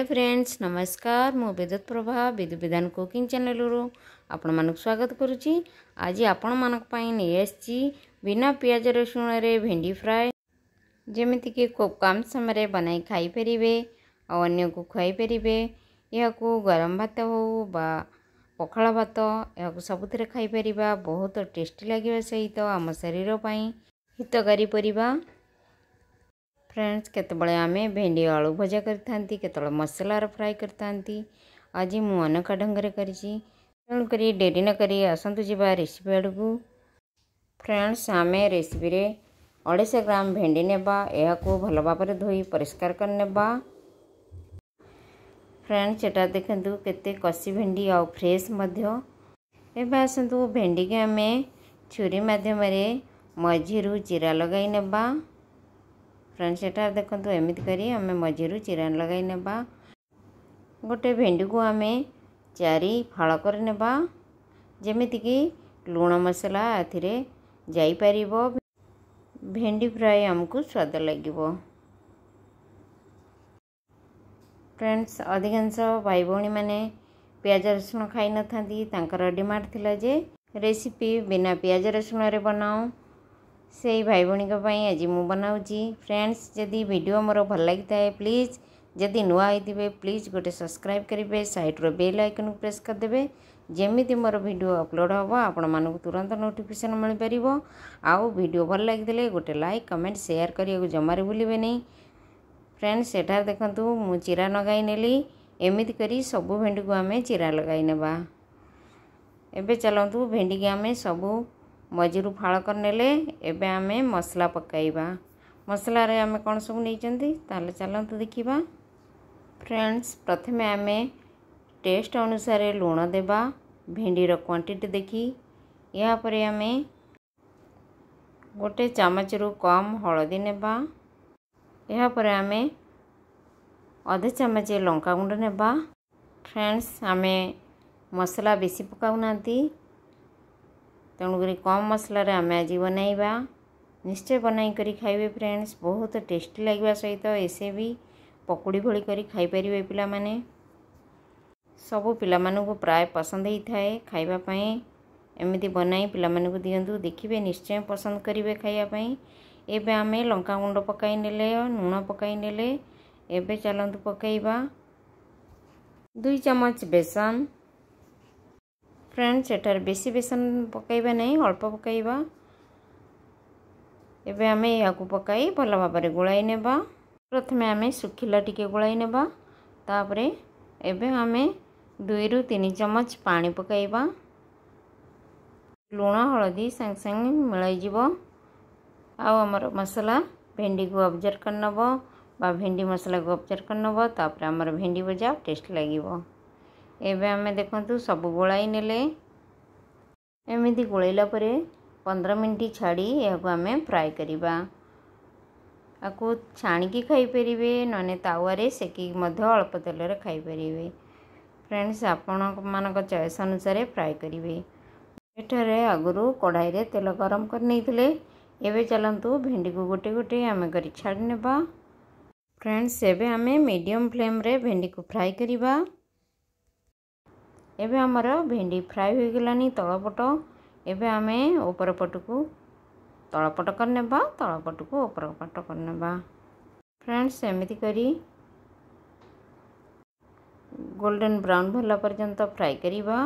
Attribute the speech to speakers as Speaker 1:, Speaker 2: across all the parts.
Speaker 1: Friends नमस्कार मु विद्युत प्रभा विद्यु विधान कुकिंग चैनल रू आपण मानक स्वागत करुच्ची। आज आपण मानक पई नहीं आछि बिना पियाज रसुण रे भेंडी फ्राए जेमिति कि खूब कम समय बनाई खाई परिबे और अन्य को खुआई परिबे। यह को गरम भात हो बा पखाला भात यह सबुथिरे खाई परिबा। बहुत टेस्टी लगे सहित आम शरीर पई हितकारी परिबा। फ्रेंड्स केतबळे आमे भेंडी आलू भजा करथांती केतबळे मसलार फ्राए करथांती। आज मु अनका ढंगरे करिछि तेणु करी डेरी न करी आसंतु जिबा रेसिपी आडकू। फ्रेंड्स आमे रेसिपी रे 250 ग्राम भेंडी नेबा एहा को भल भाबरे धोई परिष्कार कर नेबा। फ्रेंड्स एटा देखंतु केते कसी भेंडी आ फ्रेश मध्य। एबे आसंतु भेंडी के आमे छुरी माध्यम रे मझिरु चिरा लगाई नेबा। फ्रेंड्स एटा देखंतु एमिति करी आमे मझिरु चिरा लगाई नेबा। गोटे भेंडी को आमे 4 फाळ कर नेबा जेमिति कि लूण मसला आथिरे जाई परिबो। भेंडी फ्राई हमको स्वाद लागिबो। फ्रेंड्स अधिकांश भाई भौणी माने पियाज रसुण खाई न थांती तांकर डिमांड थिला जे रेसिपी बिना पियाज रसुण रे बनाओ से भाई भौणी आज मु बनाऊँगी। फ्रेंड्स जदि वीडियो मोर भल लगी है प्लीज़ जदि नुआ होइतिबे प्लीज़ गोटे सब्सक्राइब करेंगे साइड रो बेल आइकन को प्रेस करदेवे जेमिति मोर वीडियो अपलोड हम आपण मानक तुरंत नोटिफिकेशन मिल पारिबो। आउ वीडियो भल लगी गोटे लाइक कमेंट शेयर करिया जमारे भूलिबे नहीं। फ्रेंड्स एटा देखंतु मु चिरा लगाई नेली एमिति करी सबु भेंडी को आमे चिरा लगाई नेबा। एबे चलंतु भेंडी के आमे सबु मझिरु फाळ कर नेले। एबे आमे मसला पकाइबा। मसला रे आमे कोन सब नै चंती ताले चलंतु देखिबा। फ्रेंड्स प्रथमे आमे टेस्ट अनुसार लूण देबा भेंडी रो क्वांटिटी देखी। या परे आमे गोटे चामच रु कम हळदी नेबा। या परे आमे आधा चामच लंका गुंड नेबा। फ्रेंड्स आमे मसला बेसी पकाउ नांती तेणुकरी कम मसला रे आमे आज बनाइबा। निश्चय बनाई करी खाइबे फ्रेंड्स बहुत टेस्टी लगे सहित ऐसे भी पकुड़ी भली करी खाई परिबे। पिला माने सबु पिला मानु को प्राय पसंद ही थाए खाइबा पई एमिति बनाई पिला मानु को दियंतु देखिबे निश्चय पसंद करिवे खाइबा पई। एबे आमे लंका गुंड पकाई नेले लूण पकाई नेले। एबे चलंतु पकाइबा 2 चम्मच बेसन। फ्रेंड्स एटार बेसी बेसन पकाइबा नहीं अल्प पकाइबा। एबे आमे या को पकाई भल भाबरे गोलाई नेबा। प्रथमे आमे सुखिला टिके गोलाई नेबा तापरे एबे आमे 2 रु 3 चम्मच पानी पकाइबा। लूण हळदी संग संग मिलाई जिवो। आ हमर मसला भेंडी को ऑब्जर्व कर नबो बा भेंडी मसला को ऑब्जर्व कर नबो तापरे हमर भेंडी भजा टेस्ट लागिवो। एबे आमे देखंतु सब गोलाई नेले एमिति गोलैला परे 15 मिनट छाड़ी यह आमे फ्राए करिबा। आकु छाणी की खाई परिबे नने तावारे सेकी मध्य अल्प तेल रे खाई परिबे। फ्रेंड्स आपण मानक चॉइस अनुसार फ्राए करिबे। एठारे आगुरु कढ़ाई रे तेल गरम कर नैथिले। एबे चलंतु भेंडी को गोटे गोटे आमे करी छाड़ी नेबा। फ्रेंड्स एबे आमे मीडियम फ्लेम रे भेंडी को फ्राए करिबा। एबे हमर भेंडी फ्राए हो गलानी तळपट। एबे आमे ऊपर पट को तळपट कर नेबा तळ पट को ऊपर पट कर नेबा। फ्रेंड्स एमिति करी गोल्डन ब्राउन भला पर्यंत फ्राए करिबा।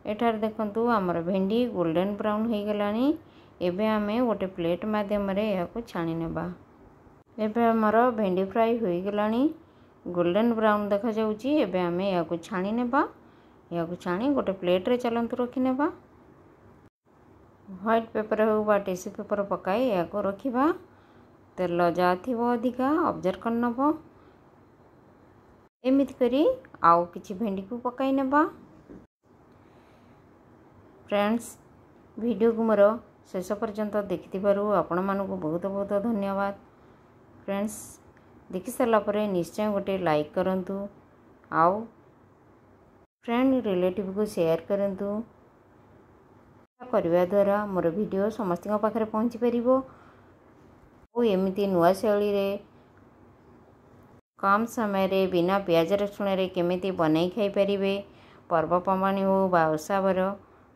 Speaker 1: एठार देखंतु हमर भेंडी गोल्डन ब्राउन हो गलानी। एबे आमे गोटे प्लेट माध्यम रे या को छाणी नेबा। एबे हमर भेंडी फ्राए हो गलानी गोल्डन ब्राउन देखा जाउची। एबे आमे या को छाणी नेबा। या को छाणी गोटे प्लेट रे चलंतु रखि नेबा। व्हाइट पेपर हो बा टिश्यू पेपर पकाई या को रखिबा। तेल जाथिबो अधिका ऑब्जर्व कर नबो। एमिति करी आउ किछि भेंडी को पकाई नेबा। फ्रेंड्स वीडियो को मोर शेष पर्यंत देखिथिबारु आपण मानको बहुत बहुत धन्यवाद। फ्रेंड्स देखि सरला परे निश्चय गोटे लाइक करंतु आउ फ्रेंड रिलेटिव को शेयर करंतु। करवा द्वारा मोर वीडियो समस्त पाखे पहुँची पार। एमती नुआ शैली रे कम समय रे बिना पियाज रसुण रे केमिति बनाई खाई परिबे पर्वपर्वाणी हो बा ओसाबर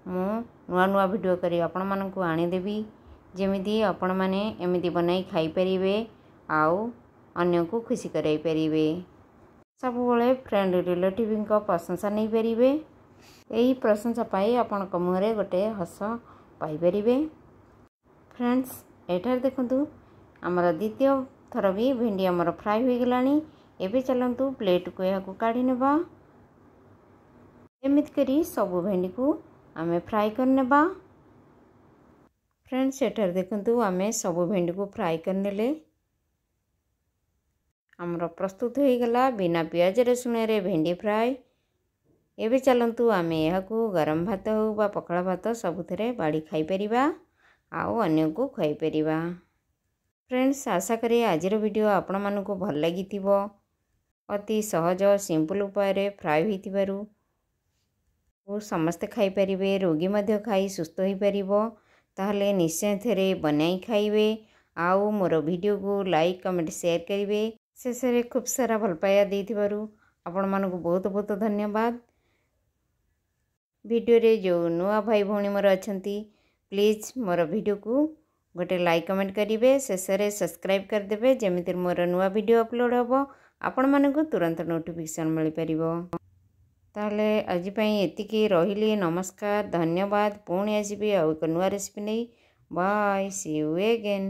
Speaker 1: मु नुआ नुआ वीडियो करी आपण मानकु आनी देबी जेमिति आपण माने एमिति बनाई खाई परिबे आउ अन्य को खुशी कराई परिबे सब बेले फ्रेंड रिलेटिव को प्रशंसा नहीं परिबे यही प्रशंसा पाई आपण मुहरे गोटे हस पाई परिबे। फ्रेंड्स एठार देखंतु आमर द्वितीय थर भी भेंडी आमर फ्राए हो गलानी एबे चलंतु प्लेट को या काढ़ी नेबा एमिति करी सब भेंडी को आमे फ्राए कर नेबा। फ्रेंड्स एठार देखंतु आमे सब भेंडी को फ्राए कर नेले आमर प्रस्तुत हो गला बिना पियाज रसुण रे भेंडी फ्राए। एबे चलंतु आमे यहा को गरम भात हो बा पखाला भात सबुथरे बाड़ी खाई परिबा आउ अन्य को खुआई परिबा। फ्रेंड्स आशा करी आजिर वीडियो आपण मानकु भल लागिथिबो अति सहज सिंपल उपाय रे फ्राए होइतिबारु समस्ते खाई परिबे रोगी मध्य खाई सुस्थ होई परिबो ताहले निश्चय थेरे बनाई खाइबे आउ मोर वीडियो को लाइक कमेंट शेयर करिवे शेष रे खूब सारा भल पाया देइथिबारु आपण मानकु बहुत बहुत धन्यवाद। वीडियो रे जो नुआ भाई भौणी मोर अछंती प्लीज मोर वीडियो को गोटे लाइक कमेंट करेंगे शेष रे सब्सक्राइब करदे जमीती मोर नुआ वीडियो अपलोड हम आपण मानकु तुरंत नोटिफिकेशन मिल परिबो। ताहले आज पई एतिकी रहिली नमस्कार धन्यवाद पुणी आसीबी आ एक नुआ रेसिपी नहीं बाय सी यू अगेन।